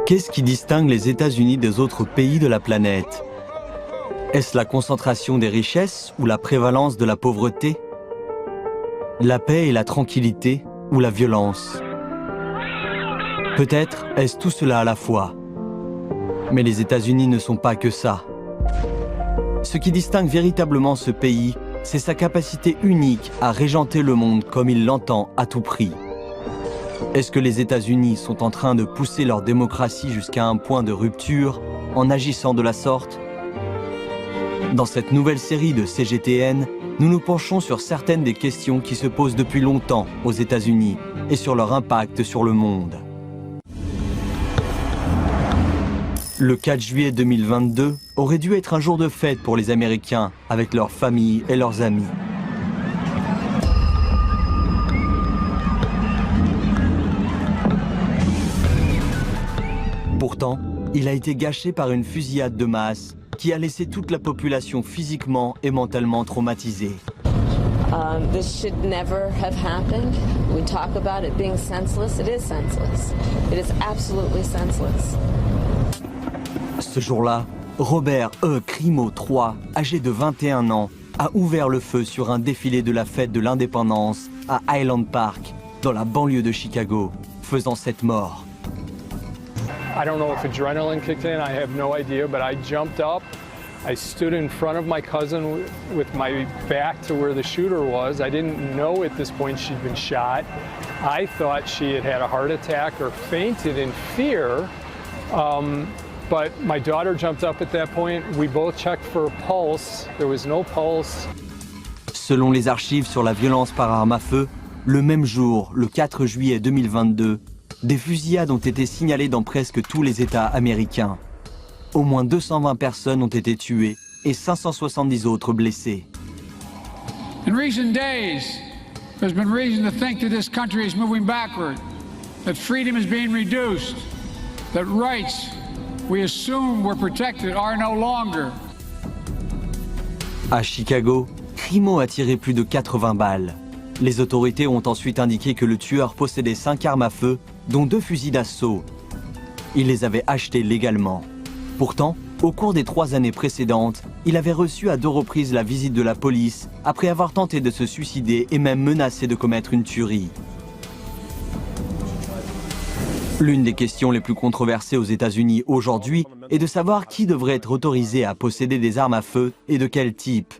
Qu'est-ce qui distingue les États-Unis des autres pays de la planète? Est-ce la concentration des richesses ou la prévalence de la pauvreté? La paix et la tranquillité ou la violence? Peut-être est-ce tout cela à la fois. Mais les États-Unis ne sont pas que ça. Ce qui distingue véritablement ce pays, c'est sa capacité unique à régenter le monde comme il l'entend à tout prix. Est-ce que les États-Unis sont en train de pousser leur démocratie jusqu'à un point de rupture en agissant de la sorte? Dans cette nouvelle série de CGTN, nous nous penchons sur certaines des questions qui se posent depuis longtemps aux États-Unis et sur leur impact sur le monde. Le 4 juillet 2022 aurait dû être un jour de fête pour les Américains avec leurs familles et leurs amis. Pourtant, il a été gâché par une fusillade de masse qui a laissé toute la population physiquement et mentalement traumatisée. This should never have happened. We talk about it being senseless. It is senseless. It is absolutely senseless. Ce jour-là, Robert E. Crimo III, âgé de 21 ans, a ouvert le feu sur un défilé de la fête de l'indépendance à Highland Park, dans la banlieue de Chicago, faisant 7 morts. I don't know if adrenaline kicked in, I have no idea, but I jumped up. I stood in front of my cousin with my back to where the shooter was. I didn't know at this point she'd been shot. I thought she had had a heart attack or fainted in fear. But my daughter jumped up at that point. We both checked for a pulse. There was no pulse. Selon les archives sur la violence par arme à feu, le même jour, le 4 juillet 2022, des fusillades ont été signalées dans presque tous les États américains. Au moins 220 personnes ont été tuées et 570 autres blessées. In recent days, there's been reason to think that this country is moving backward, that freedom is being reduced, that rights we assume were protected are no longer. À Chicago, Crimo a tiré plus de 80 balles. Les autorités ont ensuite indiqué que le tueur possédait 5 armes à feu, dont 2 fusils d'assaut. Il les avait achetées légalement. Pourtant, au cours des 3 années précédentes, il avait reçu à 2 reprises la visite de la police après avoir tenté de se suicider et même menacé de commettre une tuerie. L'une des questions les plus controversées aux États-Unis aujourd'hui est de savoir qui devrait être autorisé à posséder des armes à feu et de quel type.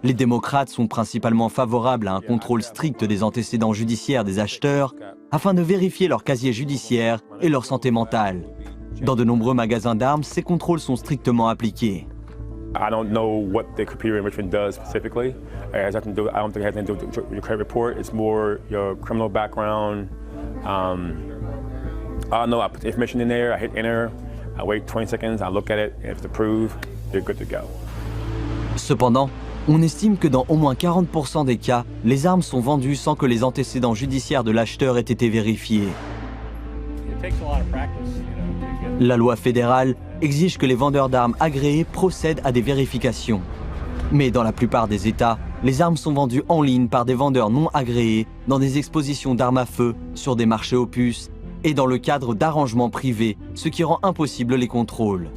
Les démocrates sont principalement favorables à un contrôle strict des antécédents judiciaires des acheteurs afin de vérifier leur casier judiciaire et leur santé mentale. Dans de nombreux magasins d'armes, ces contrôles sont strictement appliqués. I don't know what the computer enrichment does specifically. It has nothing to do, I don't think it has anything to do with your credit report. It's more your criminal background. I don't know, I put the information in there, I hit enter, I wait 20 seconds, I look at it, and if it's approved, you're good to go. Cependant, on estime que dans au moins 40% des cas, les armes sont vendues sans que les antécédents judiciaires de l'acheteur aient été vérifiés. La loi fédérale exige que les vendeurs d'armes agréés procèdent à des vérifications. Mais dans la plupart des États, les armes sont vendues en ligne par des vendeurs non agréés dans des expositions d'armes à feu, sur des marchés aux puces et dans le cadre d'arrangements privés, ce qui rend impossible les contrôles.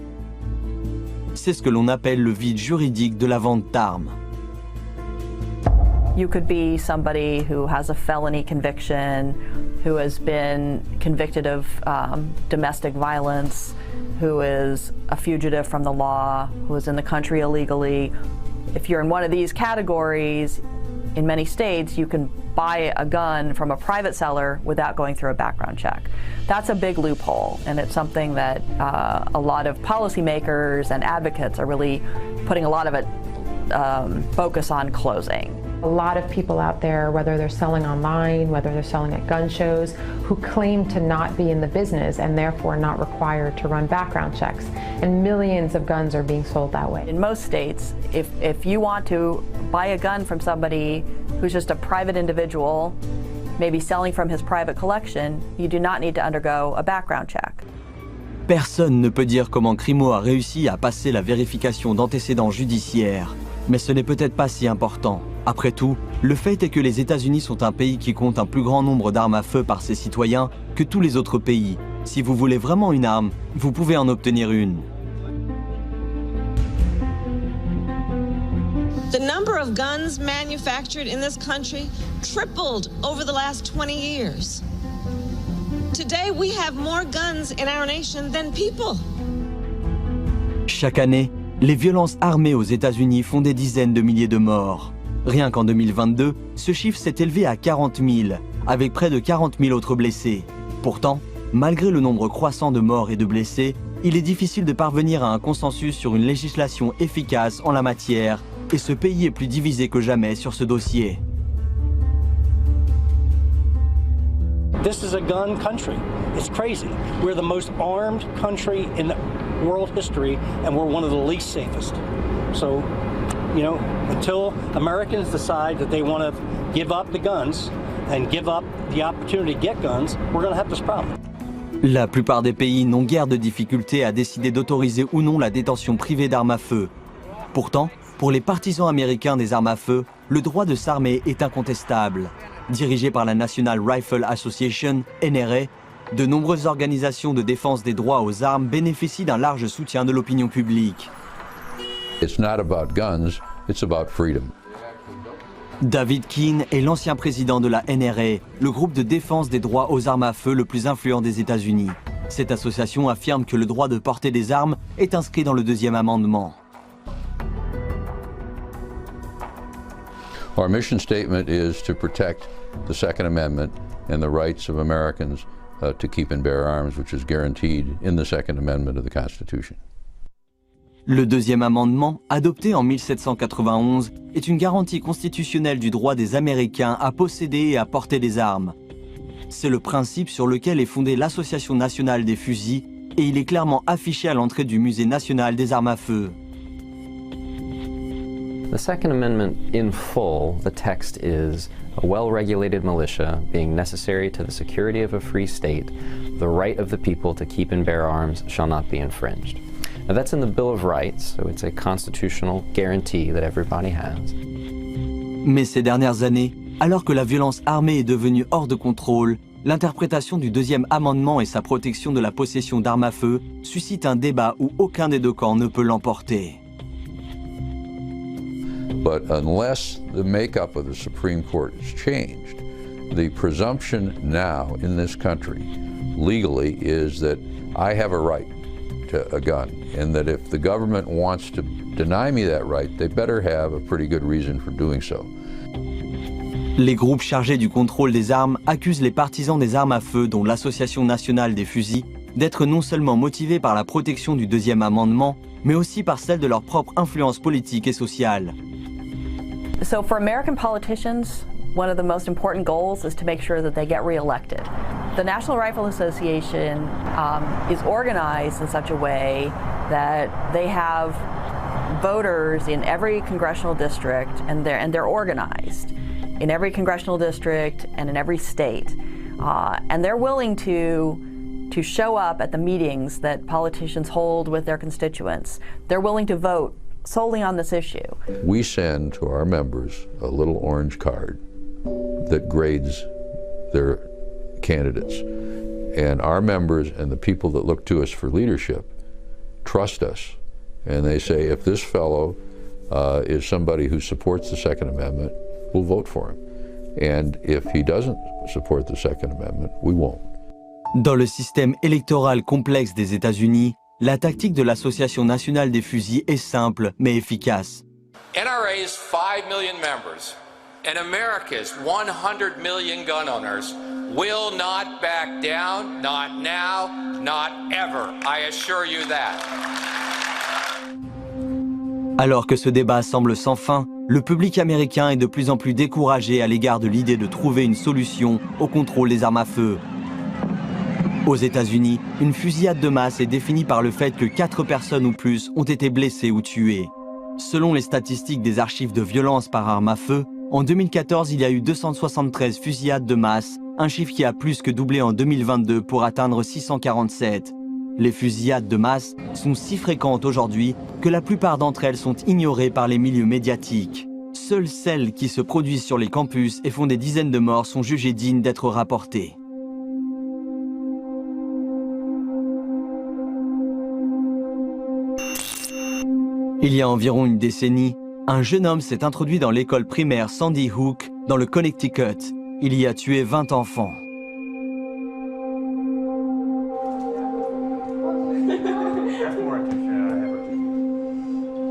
C'est ce que l'on appelle le vide juridique de la vente d'armes. You could be somebody who has a felony conviction, who has been convicted of domestic violence, who is a fugitive from the law, who is in the country illegally. If you're in one of these categories, in many states, you can buy a gun from a private seller without going through a background check. That's a big loophole, and it's something that a lot of policymakers and advocates are really putting a lot of focus on closing. A lot of people out there, whether they're selling online, whether they're selling at gun shows, who claim to not be in the business and therefore not required to run background checks. And millions of guns are being sold that way. In most states, if you want to buy a gun from somebody who's just a private individual, maybe selling from his private collection, you do not need to undergo a background check. Personne ne peut dire comment Crimo a réussi à passer la vérification d'antécédents judiciaires. Mais ce n'est peut-être pas si important. Après tout, le fait est que les États-Unis sont un pays qui compte un plus grand nombre d'armes à feu par ses citoyens que tous les autres pays, Si vous voulez vraiment une arme, vous pouvez en obtenir une. The number of guns manufactured in this country tripled over the last 20 years. Today, we have more guns in our nation than people. Chaque année, les violences armées aux États-Unis font des dizaines de milliers de morts. Rien qu'en 2022, ce chiffre s'est élevé à 40 000, avec près de 40 000 autres blessés. Pourtant, malgré le nombre croissant de morts et de blessés, il est difficile de parvenir à un consensus sur une législation efficace en la matière, et ce pays est plus divisé que jamais sur ce dossier. This is a gun country. It's crazy. We're the most armed country in world history, and we're one of the least safest. So, you know, until Americans decide that they want to give up the guns and give up the opportunity to get guns, we're going to have this problem. La plupart des pays n'ont guère de difficulté à décider d'autoriser ou non la détention privée d'armes à feu. Pourtant, pour les partisans américains des armes à feu, le droit de s'armer est incontestable. Dirigé par la National Rifle Association, NRA, de nombreuses organisations de défense des droits aux armes bénéficient d'un large soutien de l'opinion publique. It's not about guns, it's about freedom. David Keene est l'ancien président de la NRA, le groupe de défense des droits aux armes à feu le plus influent des États-Unis. Cette association affirme que le droit de porter des armes est inscrit dans le deuxième amendement. Our mission statement is to protect the Second Amendment and the rights of Americans to keep and bear arms, which is guaranteed in the Second Amendment of the Constitution. Le deuxième amendement, adopté en 1791, est une garantie constitutionnelle du droit des Américains à posséder et à porter des armes. C'est le principe sur lequel est fondée l'Association nationale des fusils et il est clairement affiché à l'entrée du Musée national des armes à feu. The Second Amendment in full, the text is a well-regulated militia being necessary to the security of a free state, the right of the people to keep and bear arms shall not be infringed. Now that's in the Bill of Rights, so it's a constitutional guarantee that everybody has. Mais ces dernières années, alors que la violence armée est devenue hors de contrôle, l'interprétation du deuxième amendement et sa protection de la possession d'armes à feu suscite un débat où aucun des deux camps ne peut l'emporter. But unless the makeup of the Supreme Court is changed, the presumption now in this country legally is that I have a right to a gun, and that if the government wants to deny me that right, they better have a pretty good reason for doing so. Les groupes chargés du contrôle des armes accusent les partisans des armes à feu, dont l'Association nationale des fusils, d'être non seulement motivés par la protection du deuxième amendement, mais aussi par celle de leur propre influence politique et sociale. So for American politicians, one of the most important goals is to make sure that they get reelected. The National Rifle Association is organized in such a way that they have voters in every congressional district, and they're organized in every congressional district and in every state, and they're willing to show up at the meetings that politicians hold with their constituents. They're willing to vote solely on this issue. We send to our members a little orange card that grades their candidates. And our members and the people that look to us for leadership trust us. And they say, if this fellow is somebody who supports the Second Amendment, we'll vote for him. And if he doesn't support the Second Amendment, we won't. Dans le système électoral complexe des États-Unis, la tactique de l'Association nationale des fusils est simple mais efficace. NRA's 5 million members and America's 100 million gun owners will not back down, not now, not ever. I assure you that. Alors que ce débat semble sans fin, le public américain est de plus en plus découragé à l'égard de l'idée de trouver une solution au contrôle des armes à feu. Aux États-Unis, une fusillade de masse est définie par le fait que 4 personnes ou plus ont été blessées ou tuées. Selon les statistiques des archives de violence par arme à feu, en 2014, il y a eu 273 fusillades de masse, un chiffre qui a plus que doublé en 2022 pour atteindre 647. Les fusillades de masse sont si fréquentes aujourd'hui que la plupart d'entre elles sont ignorées par les milieux médiatiques. Seules celles qui se produisent sur les campus et font des dizaines de morts sont jugées dignes d'être rapportées. Il y a environ une décennie, un jeune homme s'est introduit dans l'école primaire Sandy Hook, dans le Connecticut. Il y a tué 20 enfants.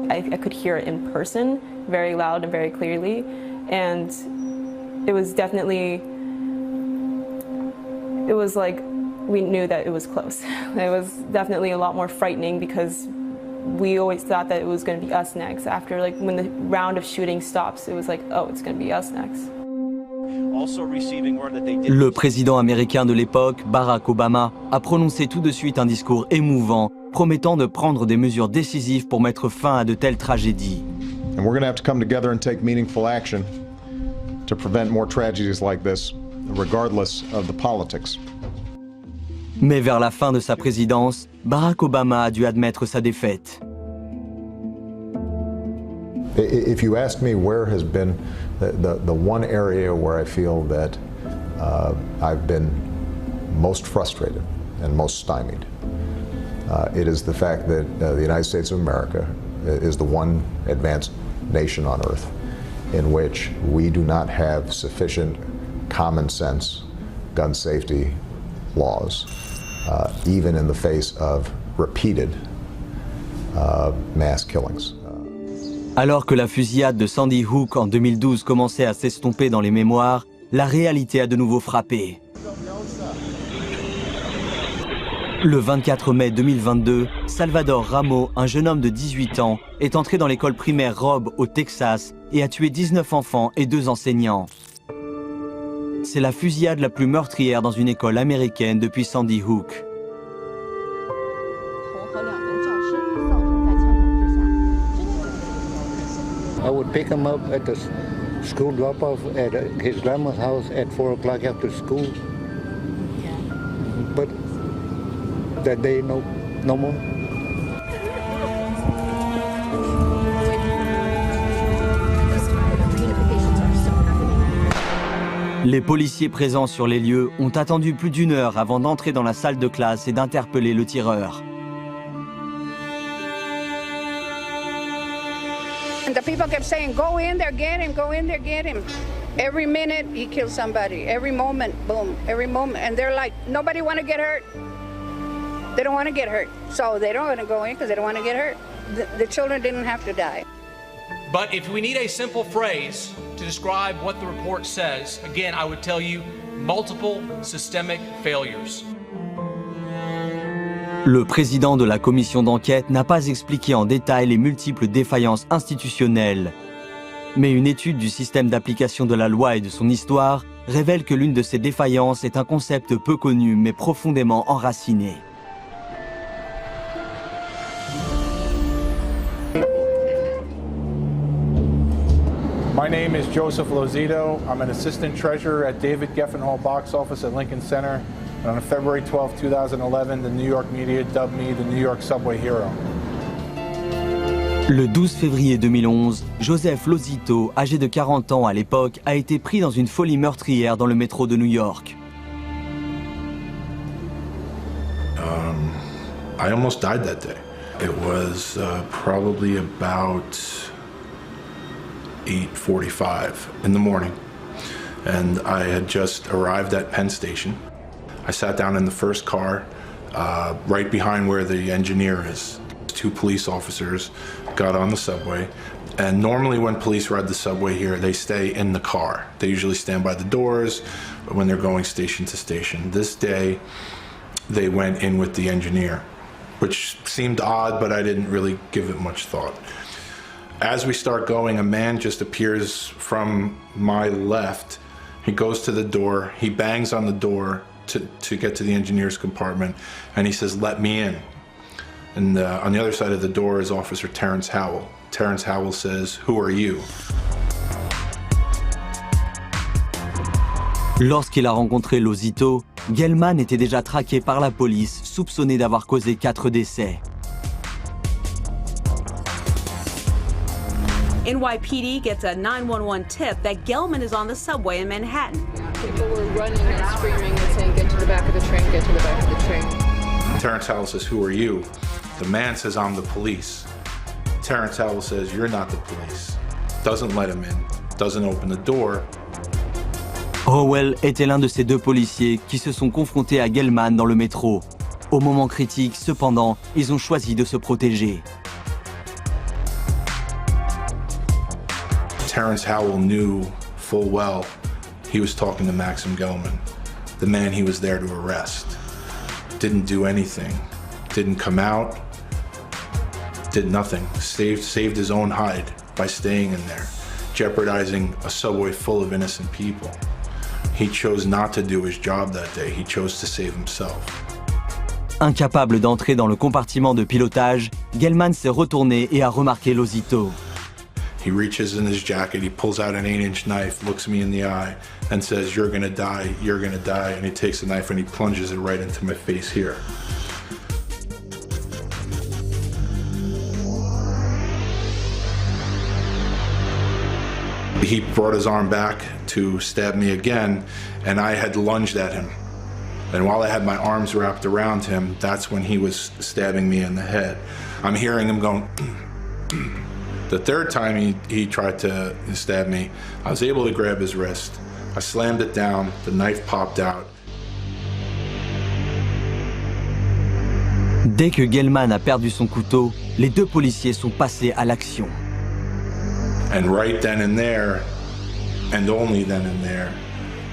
I could hear it in person, very loud and very clearly, and it was definitely, it was like we knew that it was close. It was definitely a lot more frightening because we always thought that it was going to be us next. After, like, when the round of shooting stops, it was like, oh, it's going to be us next. Le président américain de l'époque, Barack Obama, a prononcé tout de suite un discours émouvant, promettant de prendre des mesures décisives pour mettre fin à de telles tragédies. And we're going to have to come together and take meaningful action to prevent more tragedies like this, regardless of the politics. Mais vers la fin de sa présidence, Barack Obama a dû admettre sa défaite. If you ask me where has been the one area where I feel that I've been most frustrated and most stymied, it is the fact that the United States of America is the one advanced nation on earth in which we do not have sufficient common sense gun safety laws, even in the face of repeated mass killings. Alors que la fusillade de Sandy Hook en 2012 commençait à s'estomper dans les mémoires, la réalité a de nouveau frappé. Le 24 mai 2022, Salvador Ramo, un jeune homme de 18 ans, est entré dans l'école primaire Robb au Texas et a tué 19 enfants et 2 enseignants. C'est la fusillade la plus meurtrière dans une école américaine depuis Sandy Hook. I would pick him up at the school drop-off at his grandma's house at 4 o'clock after school. But that day, no more. Les policiers présents sur les lieux ont attendu plus d'1 heure avant d'entrer dans la salle de classe et d'interpeller le tireur. And the people kept saying, go in there, get him, go in there, get him. Every minute, he kills somebody. Every moment, boom, every moment. And they're like, nobody want to get hurt. They don't want to get hurt. So they don't want to go in because they don't want to get hurt. The children didn't have to die. But if we need a simple phrase to describe what the report says, again, I would tell you multiple systemic failures. Le président de la commission d'enquête n'a pas expliqué en détail les multiples défaillances institutionnelles. Mais une étude du système d'application de la loi et de son histoire révèle que l'une de ces défaillances est un concept peu connu mais profondément enraciné. My name is Joseph Lozito. I'm an assistant treasurer at David Geffen Hall Box Office at Lincoln Center. And on February 12, 2011, the New York media dubbed me the New York Subway Hero. Le 12 février 2011, Joseph Lozito, âgé de 40 ans à l'époque, a été pris dans une folie meurtrière dans le métro de New York. I almost died that day. It was probably about 8:45 in the morning, and I had just arrived at Penn Station. I sat down in the first car, right behind where the engineer is. 2 police officers got on the subway, and normally when police ride the subway here, they stay in the car. They usually stand by the doors when they're going station to station. This day, they went in with the engineer, which seemed odd, but I didn't really give it much thought. As we start going, a man just appears from my left. He goes to the door, he bangs on the door to get to the engineer's compartment, and he says, "Let me in." And on the other side of the door is Officer Terrence Howell. Terrence Howell says, "Who are you?" Lorsqu'il a rencontré Lozito, Gelman était déjà traqué par la police, soupçonné d'avoir causé 4 décès. NYPD gets a 911 tip that Gelman is on the subway in Manhattan. People were running and screaming and saying, get to the back of the train, get to the back of the train. Terrence Howell says, "Who are you?" The man says, "I'm the police." Terrence Howell says, "You're not the police." Doesn't let him in, doesn't open the door. Howell était l'un de ces deux policiers qui se sont confrontés à Gelman dans le métro. Au moment critique, cependant, ils ont choisi de se protéger. Terrence Howell knew full well he was talking to Maxim Gelman, the man he was there to arrest. Didn't do anything, didn't come out, did nothing, saved his own hide by staying in there, jeopardizing a subway full of innocent people. He chose not to do his job that day, he chose to save himself. Incapable d'entrer dans le compartiment de pilotage, Gelman s'est retourné et a remarqué Lozito. He reaches in his jacket, he pulls out an 8-inch knife, looks me in the eye, and says, "You're gonna die, you're gonna die." And he takes the knife and he plunges it right into my face here. He brought his arm back to stab me again, and I had lunged at him. And while I had my arms wrapped around him, that's when he was stabbing me in the head. I'm hearing him going, The third time he tried to stab me, I was able to grab his wrist. I slammed it down, the knife popped out. Dès que Gelman a perdu son couteau, les deux policiers sont passés à l'action. And right then and there, and only then and there,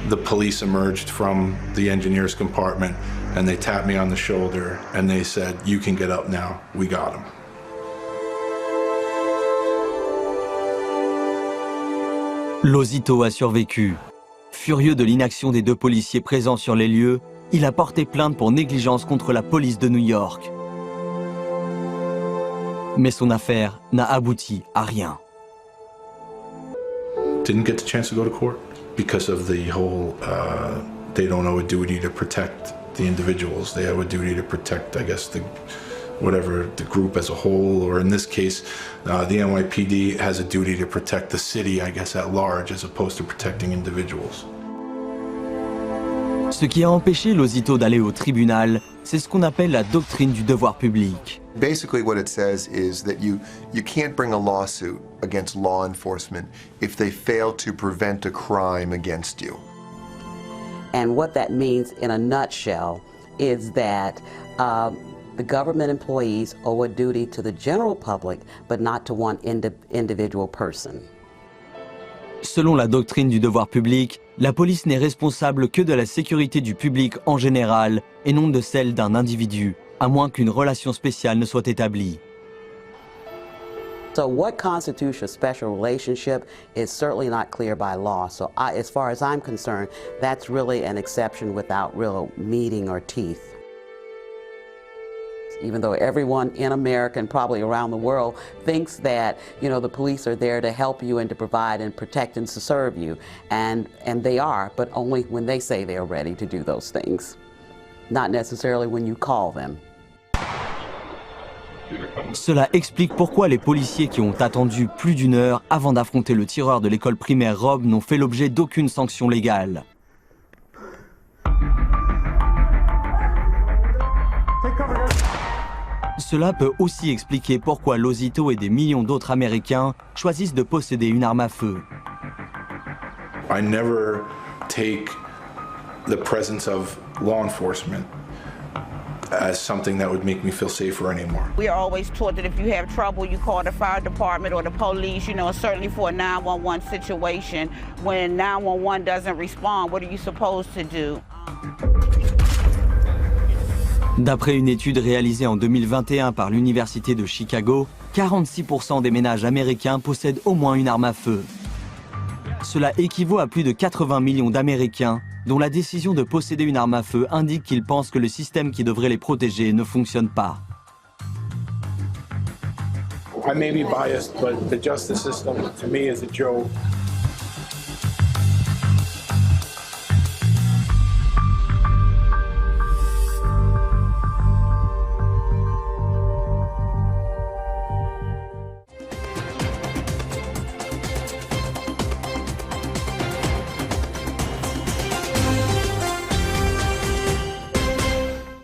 the police emerged from the engineer's compartment and they tapped me on the shoulder and they said, "You can get up now, we got him." Lozito a survécu. Furieux de l'inaction des deux policiers présents sur les lieux, il a porté plainte pour négligence contre la police de New York. Mais son affaire n'a abouti à rien. Didn't get the chance to go to court because of the whole, they don't owe a duty to protect the individuals. They owe a duty to protect, I guess, the group as a whole, or in this case, the NYPD has a duty to protect the city, I guess, at large, as opposed to protecting individuals. Ce qui a empêché Lozito d'aller au tribunal, c'est ce qu'on appelle la doctrine du devoir public. Basically what it says is that you can't bring a lawsuit against law enforcement if they fail to prevent a crime against you. And what that means in a nutshell is that the government employees owe a duty to the general public, but not to one individual person. Selon la doctrine du devoir public, la police n'est responsable que de la sécurité du public en général et non de celle d'un individu, à moins qu'une relation spéciale ne soit établie. So what constitutes a special relationship is certainly not clear by law. So as far as I'm concerned, that's really an exception without real meaning or teeth. Even though everyone in America and probably around the world thinks that, the police are there to help you and to provide and protect and to serve you. And they are, but only when they say they're ready to do those things. Not necessarily when you call them. Cela explique pourquoi les policiers qui ont attendu plus d'1 heure avant d'affronter le tireur de l'école primaire Rob n'ont fait l'objet d'aucune sanction légale. Cela peut aussi expliquer pourquoi Lozito et des millions d'autres Américains choisissent de posséder une arme à feu. I never take the presence of law enforcement as something that would make me feel safer anymore. We are always taught that if you have trouble, you call the fire department or the police, certainly for a 911 situation. When 911 doesn't respond, what are you supposed to do? D'après une étude réalisée en 2021 par l'Université de Chicago, 46% des ménages américains possèdent au moins une arme à feu. Cela équivaut à plus de 80 millions d'Américains dont la décision de posséder une arme à feu indique qu'ils pensent que le système qui devrait les protéger ne fonctionne pas. I may be biased, but the justice system, to me, is a joke.